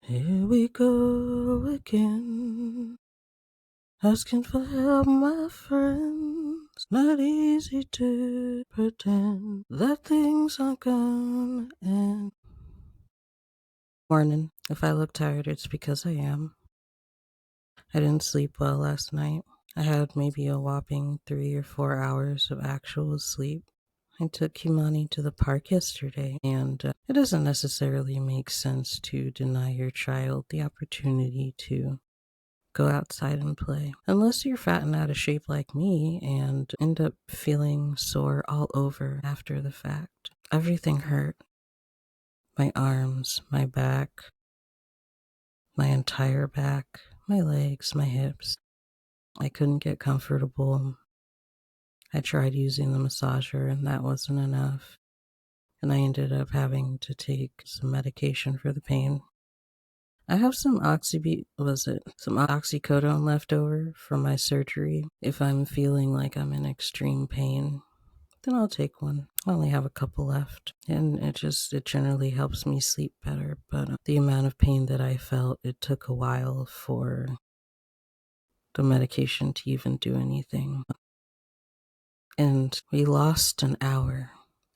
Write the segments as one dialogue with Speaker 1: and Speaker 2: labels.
Speaker 1: Here we go again, asking for help, my friends. Not easy to pretend that things aren't gonna end. Morning. If I look tired, it's because I am. I didn't sleep well last night. I had maybe a whopping 3 or 4 hours of actual sleep. I took Kimani to the park yesterday, and it doesn't necessarily make sense to deny your child the opportunity to go outside and play. Unless you're fat and out of shape like me and end up feeling sore all over after the fact. Everything hurt. My arms, my back, my entire back, my legs, my hips. I couldn't get comfortable. I tried using the massager and that wasn't enough. And I ended up having to take some medication for the pain. I have some oxycodone left over from my surgery. If I'm feeling like I'm in extreme pain, then I'll take one. I only have a couple left, and it generally helps me sleep better. But the amount of pain that I felt, it took a while for the medication to even do anything. And we lost an hour.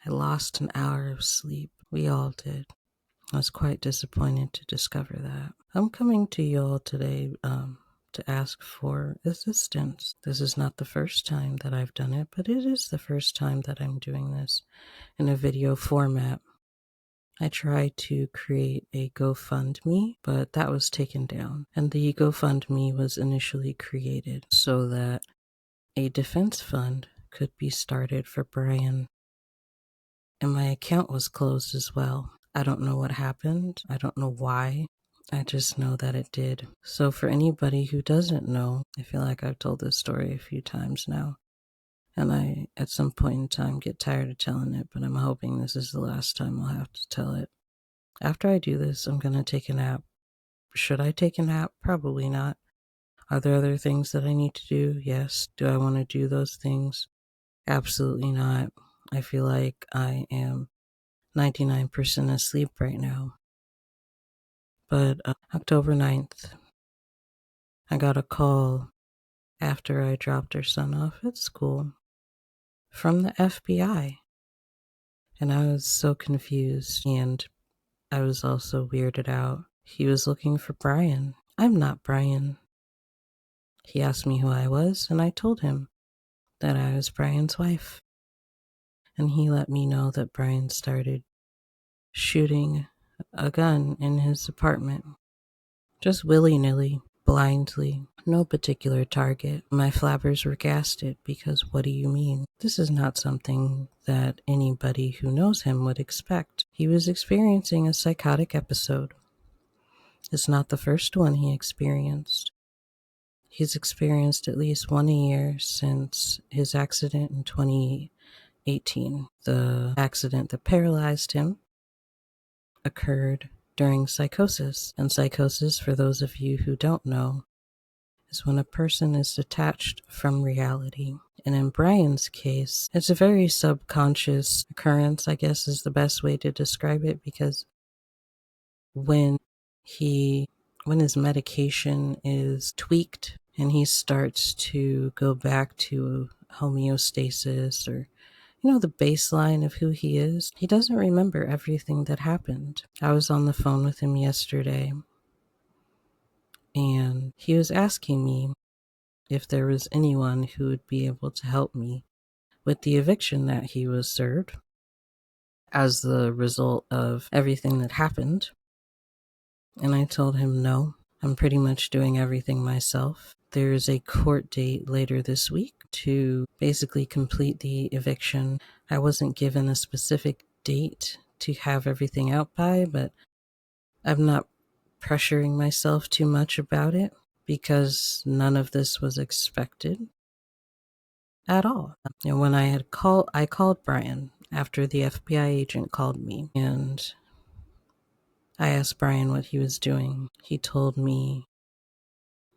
Speaker 1: I lost an hour of sleep. We all did. I was quite disappointed to discover that. I'm coming to y'all today to ask for assistance. This is not the first time that I've done it, but it is the first time that I'm doing this in a video format. I tried to create a GoFundMe, but that was taken down. And the GoFundMe was initially created so that a defense fund could be started for Brian. And my account was closed as well. I don't know what happened. I don't know why. I just know that it did. So for anybody who doesn't know, I feel like I've told this story a few times now. And I, at some point in time, get tired of telling it, but I'm hoping this is the last time I'll have to tell it. After I do this, I'm going to take a nap. Should I take a nap? Probably not. Are there other things that I need to do? Yes. Do I want to do those things? Absolutely not. I feel like I am 99% asleep right now. But October 9th, I got a call after I dropped her son off at school from the FBI. And I was so confused and I was also weirded out. He was looking for Brian. I'm not Brian. He asked me who I was and I told him that I was Brian's wife. And he let me know that Brian started shooting a gun in his apartment. Just willy-nilly, blindly, no particular target. My flabbers were gasted because what do you mean? This is not something that anybody who knows him would expect. He was experiencing a psychotic episode. It's not the first one he experienced. He's experienced at least one a year since his accident in 2018. The accident that paralyzed him occurred during psychosis. And psychosis, for those of you who don't know, is when a person is detached from reality. And in Brian's case, it's a very subconscious occurrence, I guess is the best way to describe it, because when his medication is tweaked and he starts to go back to homeostasis or the baseline of who he is, he doesn't remember everything that happened. I was on the phone with him yesterday, and he was asking me if there was anyone who would be able to help me with the eviction that he was served as the result of everything that happened. And I told him no, I'm pretty much doing everything myself. There's a court date later this week to basically complete the eviction. I wasn't given a specific date to have everything out by, but I'm not pressuring myself too much about it because none of this was expected at all. And when I called Brian after the FBI agent called me, and I asked Brian what he was doing. He told me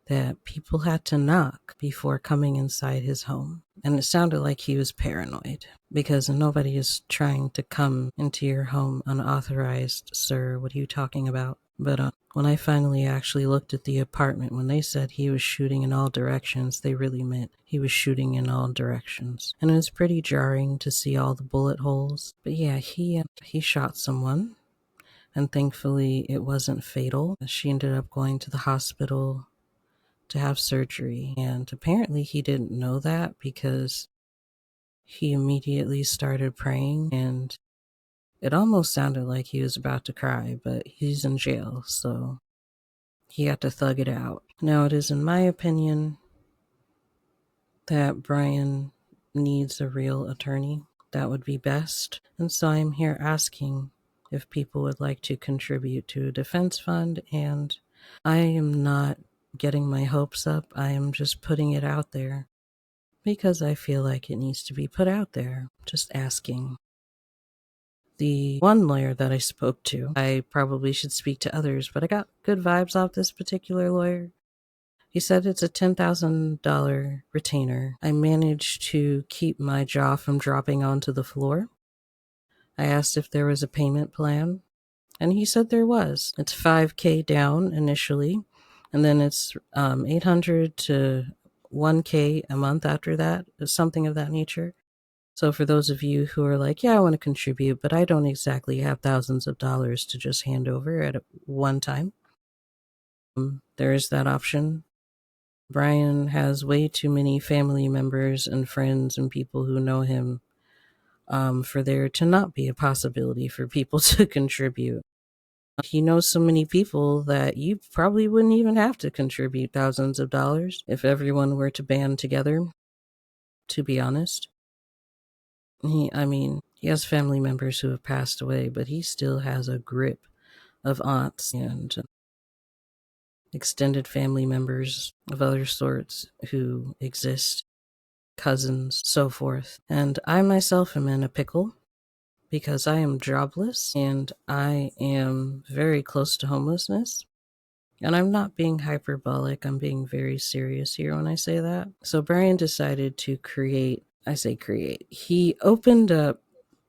Speaker 1: that people had to knock before coming inside his home. And it sounded like he was paranoid because nobody is trying to come into your home unauthorized, sir. What are you talking about? But when I finally actually looked at the apartment, when they said he was shooting in all directions, they really meant he was shooting in all directions. And it was pretty jarring to see all the bullet holes. But yeah, he shot someone, and thankfully it wasn't fatal. She ended up going to the hospital to have surgery, and apparently he didn't know that because he immediately started praying, and it almost sounded like he was about to cry, but he's in jail, so he had to thug it out. Now, it is in my opinion that Brian needs a real attorney. That would be best. And so I'm here asking if people would like to contribute to a defense fund. And I am not getting my hopes up. I am just putting it out there because I feel like it needs to be put out there. Just asking. The one lawyer that I spoke to, I probably should speak to others, but I got good vibes off this particular lawyer. He said it's a $10,000 retainer. I managed to keep my jaw from dropping onto the floor. I asked if there was a payment plan, and he said there was. It's $5K down initially, and then it's $800 to $1K a month after that, something of that nature. So for those of you who are like, yeah, I want to contribute, but I don't exactly have thousands of dollars to just hand over at one time, there is that option. Brian has way too many family members and friends and people who know him for there to not be a possibility for people to contribute. He knows so many people that you probably wouldn't even have to contribute thousands of dollars if everyone were to band together, to be honest. He has family members who have passed away, but he still has a grip of aunts and extended family members of other sorts who exist, cousins, so forth. And I myself am in a pickle because I am jobless and I am very close to homelessness. And I'm not being hyperbolic, I'm being very serious here when I say that. So Brian decided to he opened up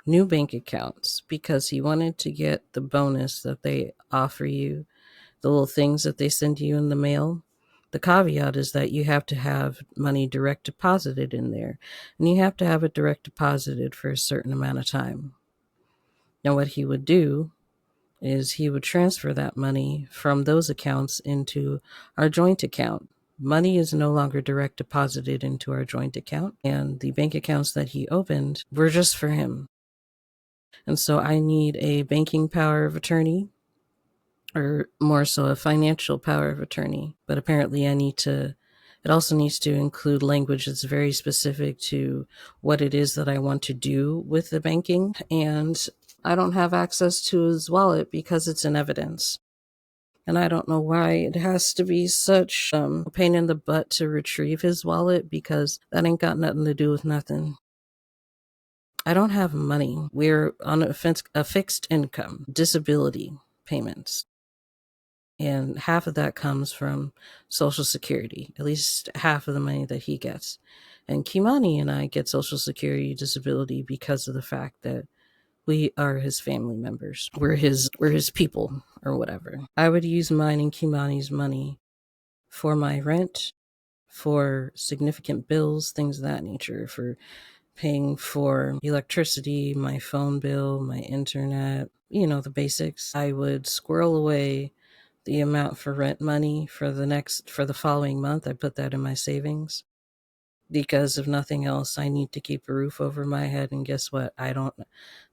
Speaker 1: new bank accounts because he wanted to get the bonus that they offer you, the little things that they send you in the mail. The caveat is that you have to have money direct deposited in there, and you have to have it direct deposited for a certain amount of time. Now, what he would do is he would transfer that money from those accounts into our joint account. Money is no longer direct deposited into our joint account, and the bank accounts that he opened were just for him. And so I need a banking power of attorney, or more so a financial power of attorney. But apparently it also needs to include language that's very specific to what it is that I want to do with the banking. And I don't have access to his wallet because it's in evidence. And I don't know why it has to be such a pain in the butt to retrieve his wallet, because that ain't got nothing to do with nothing. I don't have money. We're on a fixed income, disability payments. And half of that comes from Social Security, at least half of the money that he gets. And Kimani and I get Social Security disability because of the fact that we are his family members. We're his people or whatever. I would use mine and Kimani's money for my rent, for significant bills, things of that nature, for paying for electricity, my phone bill, my internet, the basics. I would squirrel away the amount for rent money for the following month. I put that in my savings because if nothing else, I need to keep a roof over my head. And guess what?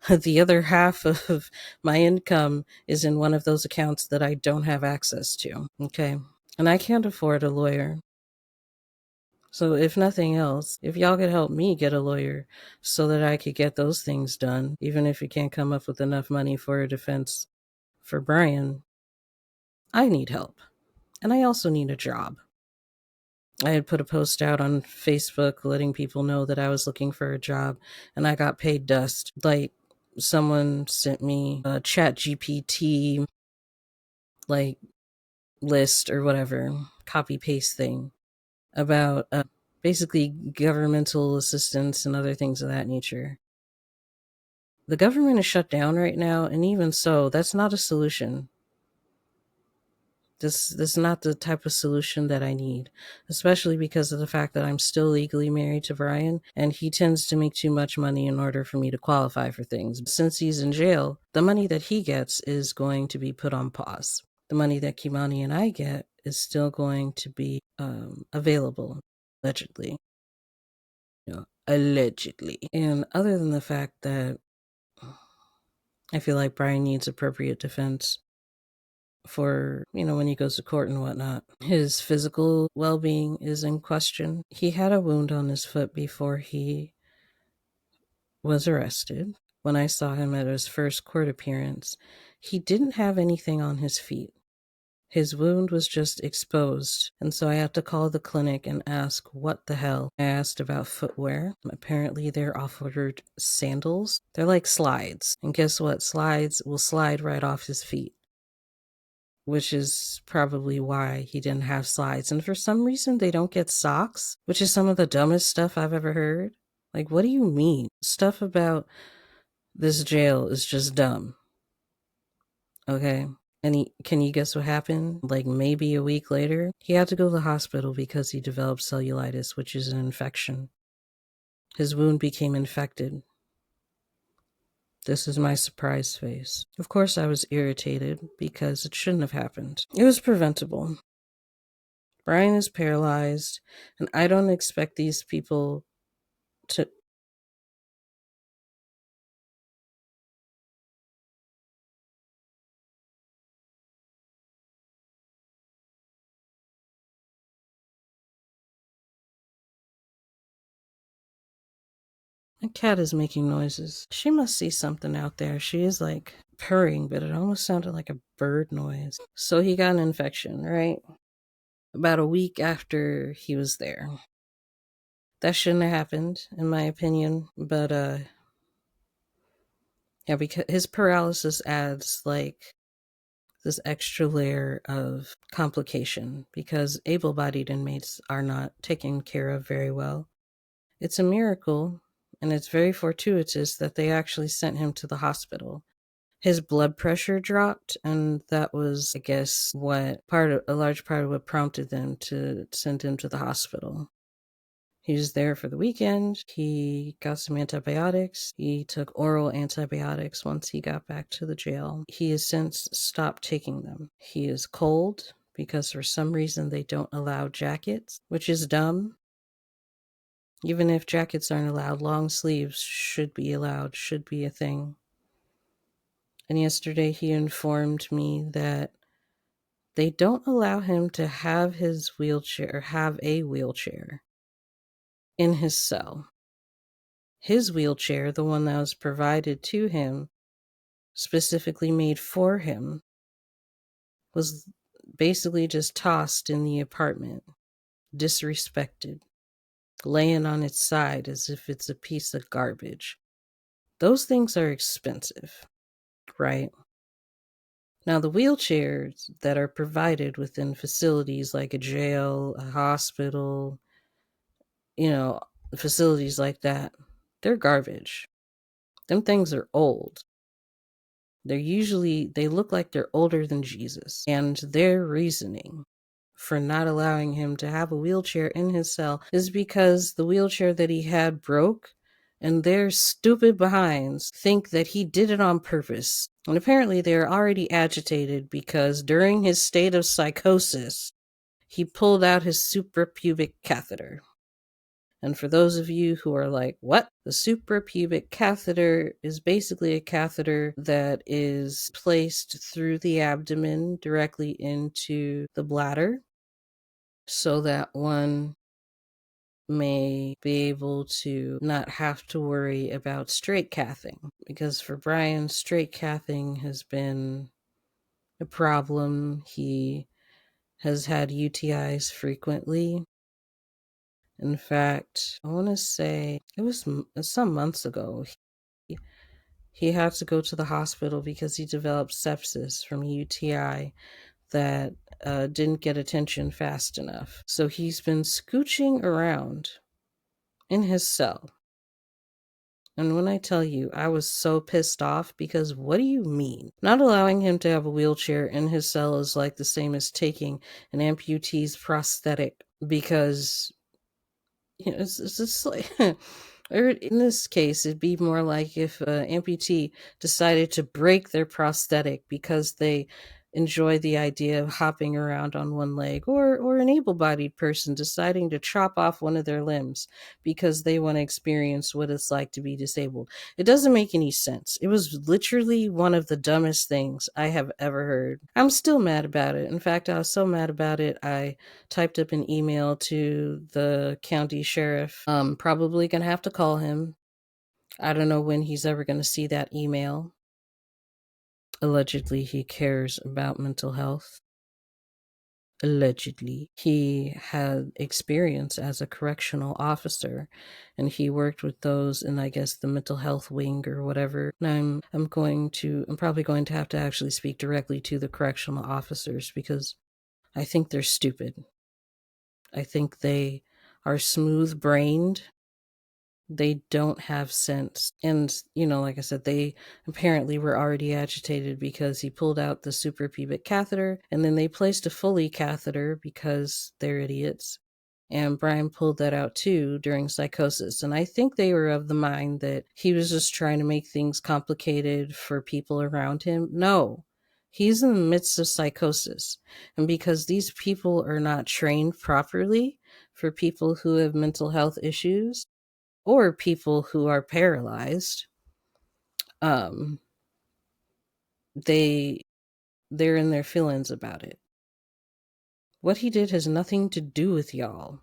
Speaker 1: The other half of my income is in one of those accounts that I don't have access to. Okay. And I can't afford a lawyer. So if nothing else, if y'all could help me get a lawyer so that I could get those things done, even if you can't come up with enough money for a defense for Brian, I need help. And I also need a job. I had put a post out on Facebook letting people know that I was looking for a job, and I got paid dust. Like, someone sent me a ChatGPT list or whatever, copy paste thing about basically governmental assistance and other things of that nature. The government is shut down right now, and even so, that's not a solution. This is not the type of solution that I need, especially because of the fact that I'm still legally married to Brian, and he tends to make too much money in order for me to qualify for things. Since he's in jail, the money that he gets is going to be put on pause. The money that Kimani and I get is still going to be available, allegedly. Allegedly. And other than the fact that I feel like Brian needs appropriate defense for, when he goes to court and whatnot. His physical well-being is in question. He had a wound on his foot before he was arrested. When I saw him at his first court appearance, he didn't have anything on his feet. His wound was just exposed, and so I had to call the clinic and ask what the hell. I asked about footwear. Apparently they're offered sandals. They're like slides, and guess what? Slides will slide right off his feet, which is probably why he didn't have slides. And for some reason, they don't get socks, which is some of the dumbest stuff I've ever heard. Like, what do you mean? Stuff about this jail is just dumb. Okay? And can you guess what happened? Like maybe a week later, he had to go to the hospital because he developed cellulitis, which is an infection. His wound became infected. This is my surprise face. Of course, I was irritated because it shouldn't have happened. It was preventable. Brian is paralyzed, and I don't expect these people to... My cat is making noises. She must see something out there. She is like purring, but it almost sounded like a bird noise. So he got an infection, right? About a week after he was there. That shouldn't have happened, in my opinion, but yeah, because his paralysis adds like this extra layer of complication because able-bodied inmates are not taken care of very well. It's a miracle, and it's very fortuitous that they actually sent him to the hospital. His blood pressure dropped, and that was, I guess, a large part of what prompted them to send him to the hospital. He was there for the weekend. He got some antibiotics. He took oral antibiotics once he got back to the jail. He has since stopped taking them. He is cold because for some reason they don't allow jackets, which is dumb. Even if jackets aren't allowed, long sleeves should be allowed, should be a thing. And yesterday he informed me that they don't allow him to have his wheelchair or have a wheelchair in his cell. His wheelchair, the one that was provided to him, specifically made for him, was basically just tossed in the apartment, disrespected, laying on its side as if it's a piece of garbage. Those things are expensive, right? Now, the wheelchairs that are provided within facilities like a jail, a hospital, facilities like that, they're garbage. Them things are old. They look like they're older than Jesus. And their reasoning for not allowing him to have a wheelchair in his cell is because the wheelchair that he had broke, and their stupid behinds think that he did it on purpose. And apparently they're already agitated because during his state of psychosis, he pulled out his suprapubic catheter. And for those of you who are like, what? The suprapubic catheter is basically a catheter that is placed through the abdomen directly into the bladder so that one may be able to not have to worry about straight cathing. Because for Brian, straight cathing has been a problem. He has had UTIs frequently. In fact, I want to say it was some months ago. He had to go to the hospital because he developed sepsis from a UTI that didn't get attention fast enough. So he's been scooching around in his cell And when I tell you, I was so pissed off because what do you mean? Not allowing him to have a wheelchair in his cell is like the same as taking an amputee's prosthetic because, it's just like, or in this case, it'd be more like if an amputee decided to break their prosthetic because they enjoy the idea of hopping around on one leg, or an able-bodied person deciding to chop off one of their limbs because they want to experience what it's like to be disabled. It doesn't make any sense. It was literally one of the dumbest things I have ever heard. I'm still mad about it. In fact, I was so mad about it, I typed up an email to the county sheriff. Probably gonna have to call him. I don't know when he's ever gonna see that email. Allegedly, he cares about mental health. Allegedly, he had experience as a correctional officer, and he worked with those in, I guess, the mental health wing or whatever. And I'm probably going to have to actually speak directly to the correctional officers because I think they're stupid. I think they are smooth brained. They don't have sense. And, like I said, they apparently were already agitated because he pulled out the suprapubic catheter and then they placed a Foley catheter because they're idiots. And Brian pulled that out too during psychosis. And I think they were of the mind that he was just trying to make things complicated for people around him. No, he's in the midst of psychosis. And because these people are not trained properly for people who have mental health issues, or people who are paralyzed, um, they're in their feelings about it. What he did has nothing to do with y'all.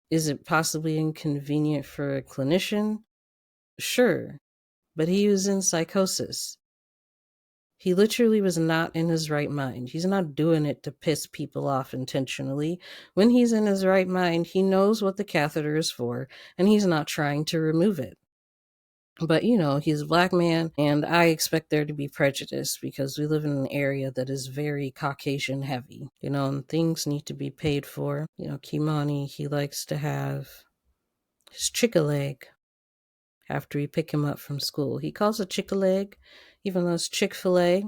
Speaker 1: Is it possibly inconvenient for a clinician? Sure, but he was in psychosis. He literally was not in his right mind. He's not doing it to piss people off intentionally. When he's in his right mind, he knows what the catheter is for, and he's not trying to remove it. But, he's a black man, and I expect there to be prejudice because we live in an area that is very Caucasian heavy, and things need to be paid for. Kimani, he likes to have his Chick-a-leg after we pick him up from school. He calls it Chick-a-leg, even though it's Chick-fil-A.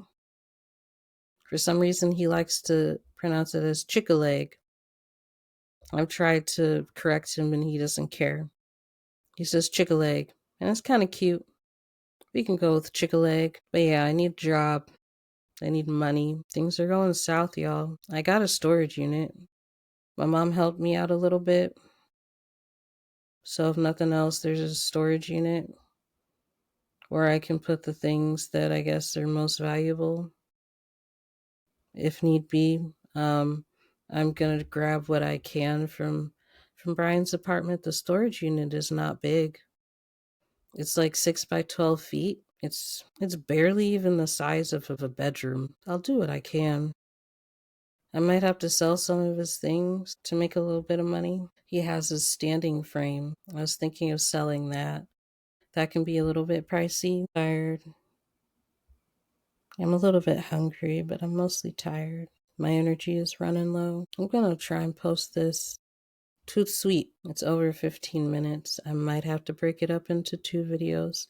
Speaker 1: For some reason, he likes to pronounce it as Chick-a-leg. I've tried to correct him, and he doesn't care. He says Chick-a-leg, and it's kind of cute. We can go with Chick-a-leg. But yeah, I need a job. I need money. Things are going south, y'all. I got a storage unit. My mom helped me out a little bit. So if nothing else, there's a storage unit where I can put the things that I guess are most valuable. If need be, I'm gonna grab what I can from Brian's apartment. The storage unit is not big. It's like 6 by 12 feet. It's barely even the size of a bedroom. I'll do what I can. I might have to sell some of his things to make a little bit of money. He has his standing frame. I was thinking of selling that. That can be a little bit pricey. Tired. I'm a little bit hungry, but I'm mostly tired. My energy is running low. I'm gonna try and post this. Too sweet. It's over 15 minutes. I might have to break it up into 2 videos.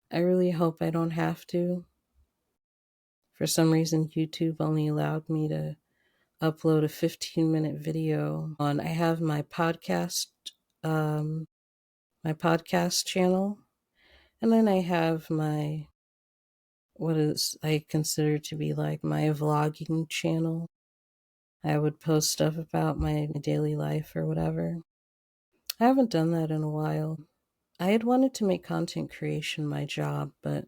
Speaker 1: I really hope I don't have to. For some reason, YouTube only allowed me to upload a 15-minute video on. I have my podcast channel, and then I have my what is I consider to be like my vlogging channel. I would post stuff about my daily life or whatever. I haven't done that in a while. I had wanted to make content creation my job, but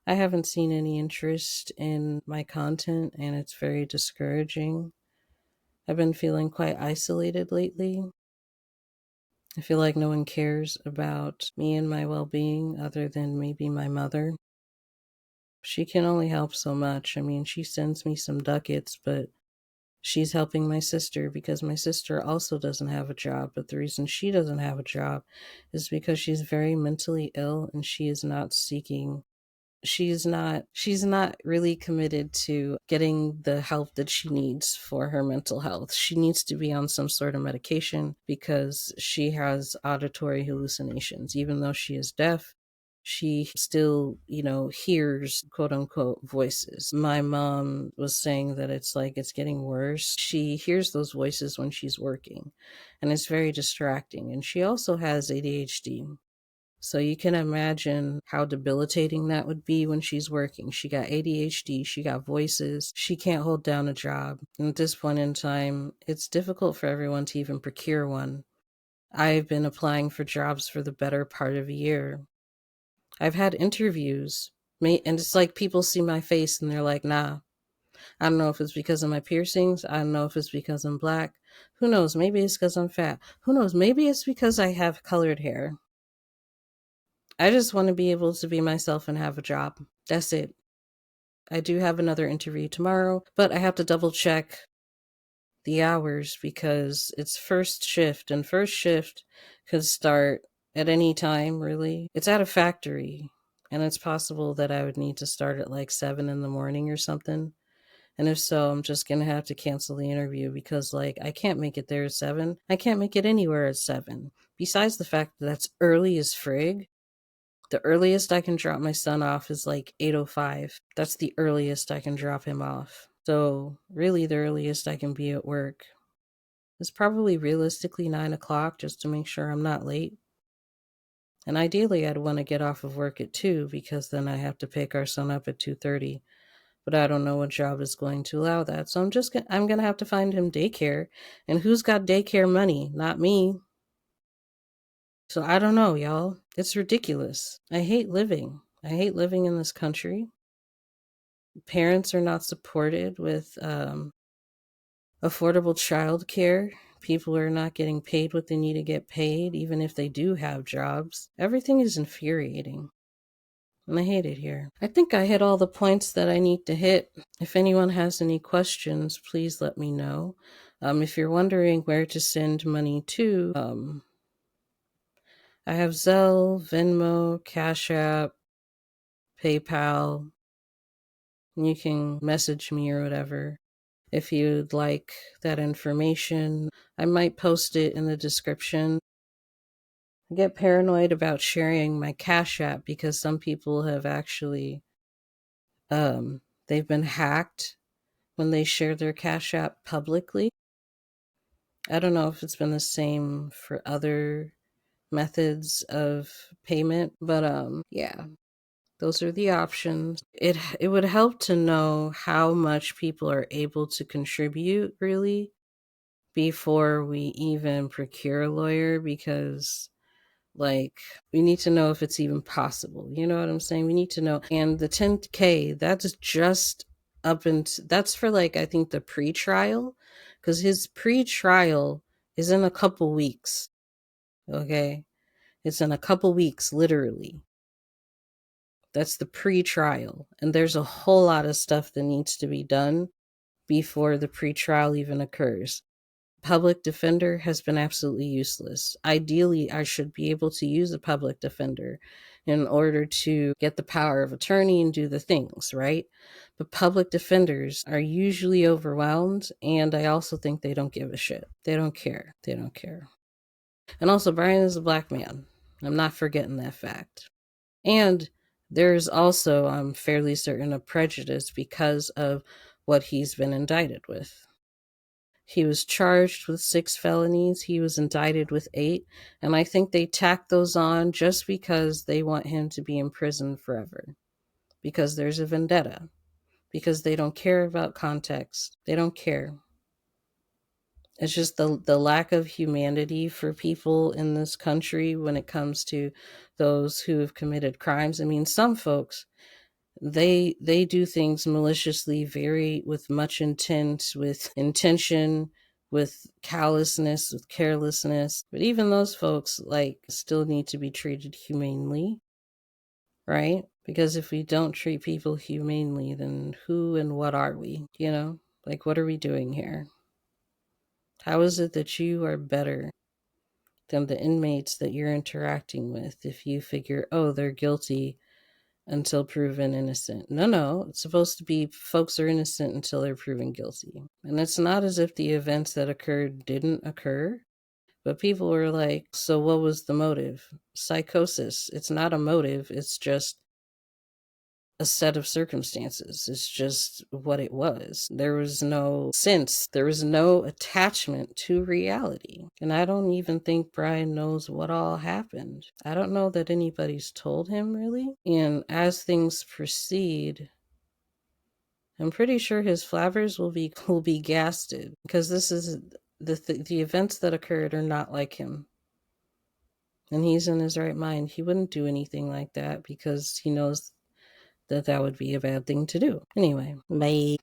Speaker 1: I haven't seen any interest in my content, and it's very discouraging. I've been feeling quite isolated lately. I feel like no one cares about me and my well-being other than maybe my mother. She can only help so much. I mean, she sends me some ducats, but she's helping my sister because my sister also doesn't have a job. But the reason she doesn't have a job is because she's very mentally ill and she is not seeking. She's not really committed to getting the help that she needs for her mental health. She needs to be on some sort of medication because she has auditory hallucinations. Even though she is deaf, She still, hears quote unquote voices. My mom was saying that it's like it's getting worse. She hears those voices when she's working, and it's very distracting. And she also has ADHD. So you can imagine how debilitating that would be when she's working. She got ADHD, she got voices, she can't hold down a job. And at this point in time, it's difficult for everyone to even procure one. I've been applying for jobs for the better part of a year. I've had interviews, and it's like people see my face and they're like, nah. I don't know if it's because of my piercings. I don't know if it's because I'm black. Who knows? Maybe it's because I'm fat. Who knows? Maybe it's because I have colored hair. I just want to be able to be myself and have a job. That's it. I do have another interview tomorrow, but I have to double check the hours because it's first shift, and first shift could start at any time, really. It's at a factory, and it's possible that I would need to start at like 7 in the morning or something. And if so, I'm just going to have to cancel the interview because, like, I can't make it there at 7. I can't make it anywhere at 7. Besides the fact that that's early as frig, the earliest I can drop my son off is like 8:05. That's the earliest I can drop him off. So really the earliest I can be at work is probably realistically 9 o'clock just to make sure I'm not late. And ideally I'd want to get off of work at 2 because then I have to pick our son up at 2:30. But I don't know what job is going to allow that. So I'm going to have to find him daycare. And who's got daycare money? Not me. So I don't know, y'all. It's ridiculous. I hate living. I hate living in this country. Parents are not supported with affordable childcare. People are not getting paid what they need to get paid, even if they do have jobs. Everything is infuriating. And I hate it here. I think I hit all the points that I need to hit. If anyone has any questions, please let me know. If you're wondering where to send money to, I have Zelle, Venmo, Cash App, PayPal. You can message me or whatever. If you'd like that information, I might post it in the description. I get paranoid about sharing my Cash App because some people have actually, they've been hacked when they share their Cash App publicly. I don't know if it's been the same for other methods of payment, but yeah, those are the options. It would help to know how much people are able to contribute really before we even procure a lawyer, because like we need to know if it's even possible. You know what I'm saying? We need to know. And the 10K, that's just up and that's for like I think the pre-trial, because his pre-trial is in a couple weeks. Okay, it's in a couple weeks, literally. That's the pre-trial, and there's a whole lot of stuff that needs to be done before the pre-trial even occurs. Public defender has been absolutely useless. Ideally, I should be able to use a public defender in order to get the power of attorney and do the things, right? But public defenders are usually overwhelmed, and I also think they don't give a shit. They don't care. They don't care. And also, Brian is a black man. I'm not forgetting that fact. And there's also, I'm fairly certain, a prejudice because of what he's been indicted with. He was charged with 6 felonies. He was indicted with 8. And I think they tack those on just because they want him to be in prison forever. Because there's a vendetta. Because they don't care about context. They don't care. It's just the lack of humanity for people in this country when it comes to those who have committed crimes. I mean, some folks, they do things maliciously, very with much intent, with intention, with callousness, with carelessness. But even those folks like still need to be treated humanely, right? Because if we don't treat people humanely, then who and what are we? You know, like what are we doing here? How is it that you are better than the inmates that you're interacting with if you figure, oh, they're guilty until proven innocent? No, it's supposed to be folks are innocent until they're proven guilty. And it's not as if the events that occurred didn't occur, But people were like, so what was the motive? Psychosis. It's not a motive. It's just a set of circumstances. It's just what it was. There was no sense, there was no attachment to reality. And I don't even think Brian knows what all happened. I don't know that anybody's told him really. And as things proceed, I'm pretty sure his flavors will be gasted, because this is the events that occurred are not like him. And he's in his right mind. He wouldn't do anything like that because he knows that would be a bad thing to do. Anyway, bye.